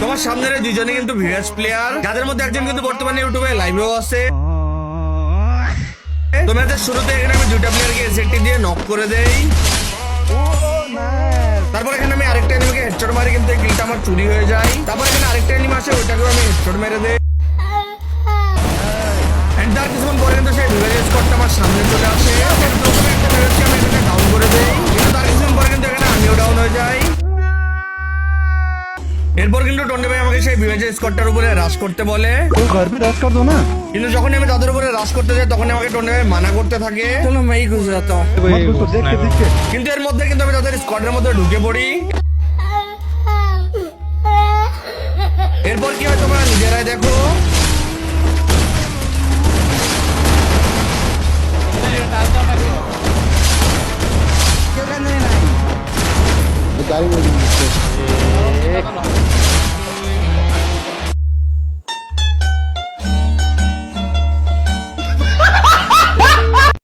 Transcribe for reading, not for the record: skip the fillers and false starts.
তোমার সামনের এই দুইজনে কিন্তু ভিএস প্লেয়ার, যাদের মধ্যে একজন কিন্তু বর্তমানে ইউটিউবে লাইভেও আছে। তো ম্যাচের শুরুতে এখানে আমি দুইটা প্লেয়ারকে এসএটি দিয়ে নক করে দেই। তারপর এখানে আমি আরেকটা এনিমিকে হেডশট মারি, কিন্তু এই কিলটা আমার চুরি হয়ে যায়। তারপর এখানে আরেকটা এনিমি আসে, ওইটাকেও আমি হেডশট মেরে দেই। এন্ড তার কিছুক্ষণ পরে কিন্তু সেই ভিলেজ স্কোয়াডটা আমার সামনে চলে আসে। প্রথমে একটা ভিলেজকে আমি এখানে ডাউন করে দেই, কিন্তু তার কিছুক্ষণ পরে কিন্তু এখানে আমিও ডাউন হয়ে যাই। এরপর কিন্তু টন্ডে ভাই আমাকে সেই ভিলেজ স্কোয়াডটার উপরে রাশ করতে বলে, घर पे रश कर दो ना। কিন্তু যখন আমি তাদের উপরে রাশ করতে যাই তখন আমাকে টন্ডে ভাই মানা করতে থাকে। চলো ভাই গুজরাত, मत घुसो, देख के কিন্তু এর মধ্যে কিন্তু আমি তাদের স্কোয়াডের মধ্যে ঢুকে পড়ি। এরপর কি হয় তোমরা নিজেরাই দেখো। गाड़ी में